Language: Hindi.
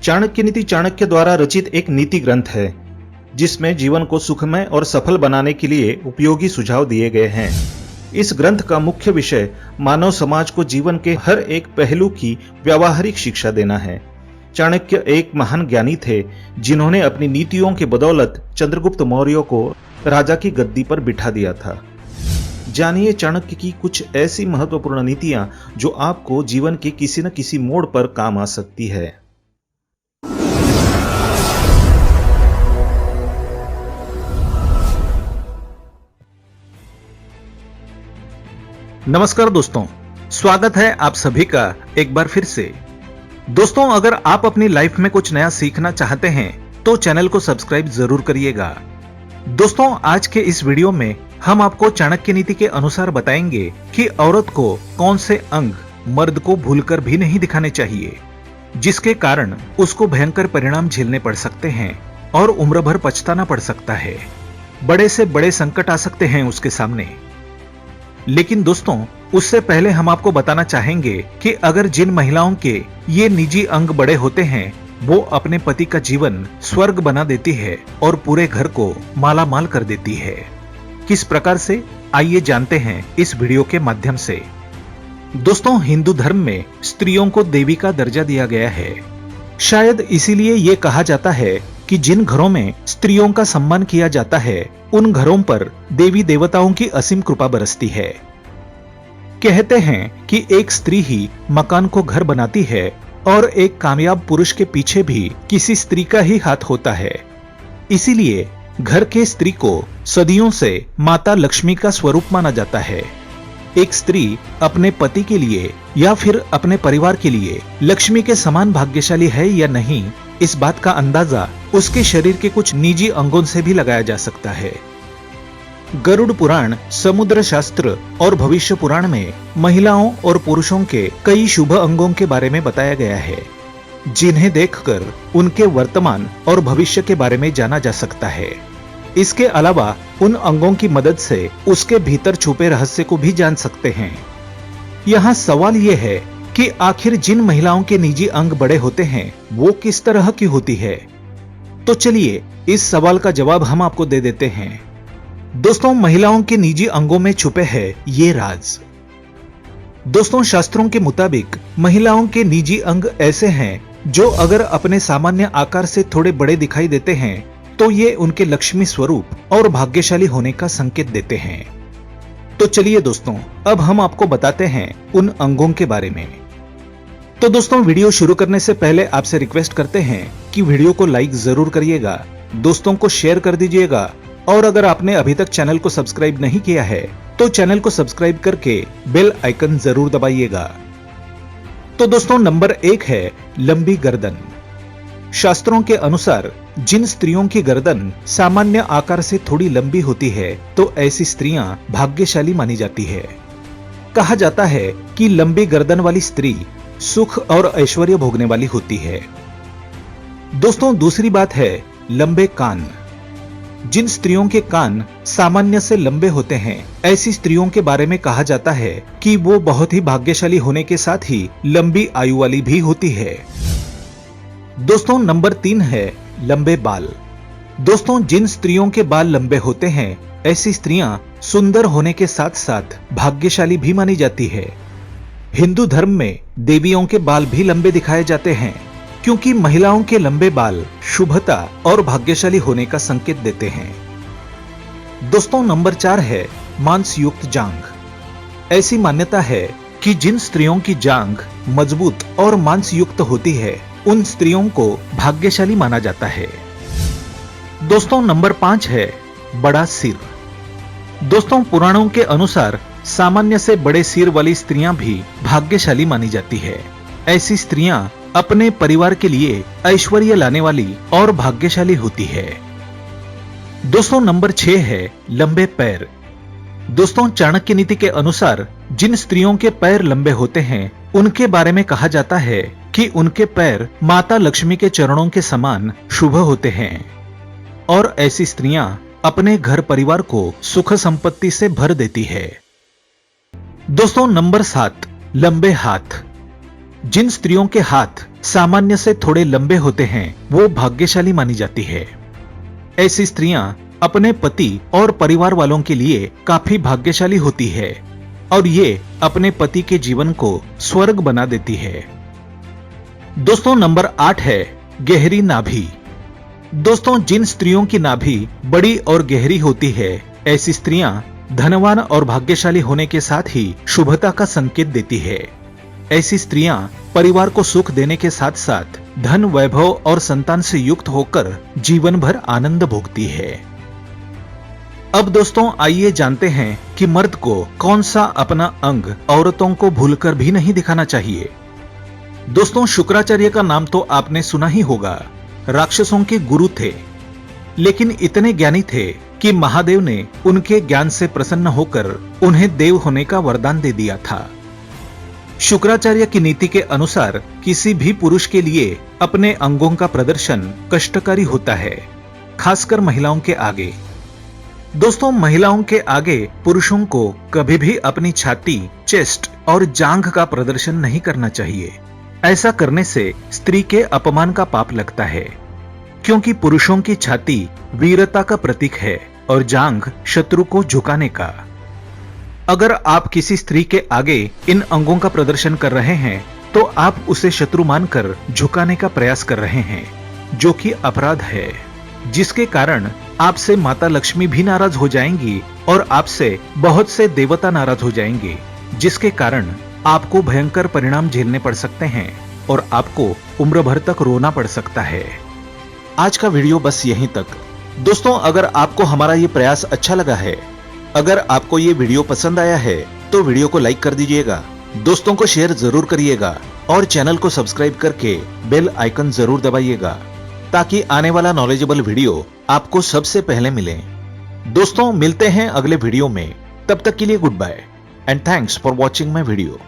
चाणक्य नीति चाणक्य द्वारा रचित एक नीति ग्रंथ है जिसमें जीवन को सुखमय और सफल बनाने के लिए उपयोगी सुझाव दिए गए हैं। इस ग्रंथ का मुख्य विषय मानव समाज को जीवन के हर एक पहलू की व्यावहारिक शिक्षा देना है। चाणक्य एक महान ज्ञानी थे जिन्होंने अपनी नीतियों की बदौलत चंद्रगुप्त मौर्य को राजा की गद्दी पर बिठा दिया था। जानिए चाणक्य की कुछ ऐसी महत्वपूर्ण नीतियां जो आपको जीवन के किसी न किसी मोड़ पर काम आ सकती है। नमस्कार दोस्तों, स्वागत है आप सभी का एक बार फिर से। दोस्तों, अगर आप अपनी लाइफ में कुछ नया सीखना चाहते हैं तो चैनल को सब्सक्राइब जरूर करिएगा। दोस्तों, आज के इस वीडियो में हम आपको चाणक्य नीति के अनुसार बताएंगे कि औरत को कौन से अंग मर्द को भूलकर भी नहीं दिखाने चाहिए, जिसके कारण उसको भयंकर परिणाम झेलने पड़ सकते हैं और उम्र भर पछताना पड़ सकता है। बड़े से बड़े संकट आ सकते हैं उसके सामने। लेकिन दोस्तों, उससे पहले हम आपको बताना चाहेंगे कि अगर जिन महिलाओं के ये निजी अंग बड़े होते हैं वो अपने पति का जीवन स्वर्ग बना देती है और पूरे घर को माला माल कर देती है। किस प्रकार से, आइए जानते हैं इस वीडियो के माध्यम से। दोस्तों, हिंदू धर्म में स्त्रियों को देवी का दर्जा दिया गया है। शायद इसीलिए ये कहा जाता है कि जिन घरों में स्त्रियों का सम्मान किया जाता है उन घरों पर देवी देवताओं की असीम कृपा बरसती है। कहते हैं कि एक स्त्री ही मकान को घर बनाती है और एक कामयाब पुरुष के पीछे भी किसी स्त्री का ही हाथ होता है। इसीलिए घर के स्त्री को सदियों से माता लक्ष्मी का स्वरूप माना जाता है। एक स्त्री अपने पति के लिए या फिर अपने परिवार के लिए लक्ष्मी के समान भाग्यशाली है या नहीं, इस बात का अंदाजा उसके शरीर के कुछ निजी अंगों से भी लगाया जा सकता है। गरुड़ पुराण, समुद्र शास्त्र और भविष्य पुराण में महिलाओं और पुरुषों के कई शुभ अंगों के बारे में बताया गया है, जिन्हें देखकर उनके वर्तमान और भविष्य के बारे में जाना जा सकता है। इसके अलावा उन अंगों की मदद से उसके भीतर छुपे रहस्य को भी जान सकते हैं। यहाँ सवाल यह है कि आखिर जिन महिलाओं के निजी अंग बड़े होते हैं वो किस तरह की होती है। तो चलिए इस सवाल का जवाब हम आपको दे देते हैं। दोस्तों, महिलाओं के निजी अंगों में छुपे हैं ये राज। दोस्तों, शास्त्रों के मुताबिक महिलाओं के निजी अंग ऐसे हैं जो अगर अपने सामान्य आकार से थोड़े बड़े दिखाई देते हैं तो ये उनके लक्ष्मी स्वरूप और भाग्यशाली होने का संकेत देते हैं। तो चलिए दोस्तों, अब हम आपको बताते हैं उन अंगों के बारे में। तो दोस्तों, वीडियो शुरू करने से पहले आपसे रिक्वेस्ट करते हैं कि वीडियो को लाइक जरूर करिएगा, दोस्तों को शेयर कर दीजिएगा और अगर आपने अभी तक चैनल को सब्सक्राइब नहीं किया है तो चैनल को सब्सक्राइब करके बेल आइकन जरूर दबाइएगा। तो दोस्तों, नंबर 1 है लंबी गर्दन। शास्त्रों के अनुसार जिन स्त्रियों की गर्दन सामान्य आकार से थोड़ी लंबी होती है तो ऐसी स्त्रियां भाग्यशाली मानी जाती है। कहा जाता है कि लंबी गर्दन वाली स्त्री सुख और ऐश्वर्य भोगने वाली होती है। दोस्तों, दूसरी बात है लंबे कान। जिन स्त्रियों के कान सामान्य से लंबे होते हैं ऐसी स्त्रियों के बारे में कहा जाता है कि वो बहुत ही भाग्यशाली होने के साथ ही लंबी आयु वाली भी होती है। दोस्तों, नंबर 3 है लंबे बाल। दोस्तों, जिन स्त्रियों के बाल लंबे होते हैं ऐसी स्त्रियां सुंदर होने के साथ साथ भाग्यशाली भी मानी जाती है। हिंदू धर्म में देवियों के बाल भी लंबे दिखाए जाते हैं क्योंकि महिलाओं के लंबे बाल शुभता और भाग्यशाली होने का संकेत देते हैं। दोस्तों, नंबर 4 है मांसयुक्त जांघ। ऐसी मान्यता है कि जिन स्त्रियों की जांघ मजबूत और मांसयुक्त होती है उन स्त्रियों को भाग्यशाली माना जाता है। दोस्तों, नंबर 5 है बड़ा सिर। दोस्तों, पुराणों के अनुसार सामान्य से बड़े सिर वाली स्त्रियां भी भाग्यशाली मानी जाती है। ऐसी स्त्रियां अपने परिवार के लिए ऐश्वर्य लाने वाली और भाग्यशाली होती है। दोस्तों, नंबर 6 है लंबे पैर। दोस्तों, चाणक्य नीति के अनुसार जिन स्त्रियों के पैर लंबे होते हैं उनके बारे में कहा जाता है कि उनके पैर माता लक्ष्मी के चरणों के समान शुभ होते हैं और ऐसी स्त्रियां अपने घर परिवार को सुख संपत्ति से भर देती है। दोस्तों, नंबर 7 लंबे हाथ। जिन स्त्रियों के हाथ सामान्य से थोड़े लंबे होते हैं वो भाग्यशाली मानी जाती है। ऐसी स्त्रियां अपने पति और परिवार वालों के लिए काफी भाग्यशाली होती है और ये अपने पति के जीवन को स्वर्ग बना देती है। दोस्तों नंबर 8 है गहरी नाभि। दोस्तों जिन स्त्रियों की नाभि बड़ी और गहरी होती है ऐसी स्त्रियां धनवान और भाग्यशाली होने के साथ ही शुभता का संकेत देती है। ऐसी स्त्रियां परिवार को सुख देने के साथ साथ धन वैभव और संतान से युक्त होकर जीवन भर आनंद भोगती है। अब दोस्तों आइए जानते हैं कि मर्द को कौन सा अपना अंग औरतों को भूलकर भी नहीं दिखाना चाहिए। दोस्तों शुक्राचार्य का नाम तो आपने सुना ही होगा। राक्षसों के गुरु थे, लेकिन इतने ज्ञानी थे कि महादेव ने उनके ज्ञान से प्रसन्न होकर उन्हें देव होने का वरदान दे दिया था। शुक्राचार्य की नीति के अनुसार किसी भी पुरुष के लिए अपने अंगों का प्रदर्शन कष्टकारी होता है, खासकर महिलाओं के आगे। दोस्तों महिलाओं के आगे पुरुषों को कभी भी अपनी छाती, चेस्ट और जांघ का प्रदर्शन नहीं करना चाहिए। ऐसा करने से स्त्री के अपमान का पाप लगता है, क्योंकि पुरुषों की छाती वीरता का प्रतीक है और जांघ शत्रु को झुकाने का। अगर आप किसी स्त्री के आगे इन अंगों का प्रदर्शन कर रहे हैं तो आप उसे शत्रु मानकर झुकाने का प्रयास कर रहे हैं, जो कि अपराध है, जिसके कारण आपसे माता लक्ष्मी भी नाराज हो जाएंगी और आपसे बहुत से देवता नाराज हो जाएंगे, जिसके कारण आपको भयंकर परिणाम झेलने पड़ सकते हैं और आपको उम्र भर तक रोना पड़ सकता है। आज का वीडियो बस यहीं तक। दोस्तों अगर आपको हमारा ये प्रयास अच्छा लगा है, अगर आपको ये वीडियो पसंद आया है तो वीडियो को लाइक कर दीजिएगा, दोस्तों को शेयर जरूर करिएगा और चैनल को सब्सक्राइब करके बेल आइकन जरूर दबाइएगा, ताकि आने वाला नॉलेजेबल वीडियो आपको सबसे पहले मिले। दोस्तों मिलते हैं अगले वीडियो में, तब तक के लिए goodbye and thanks for watching my video.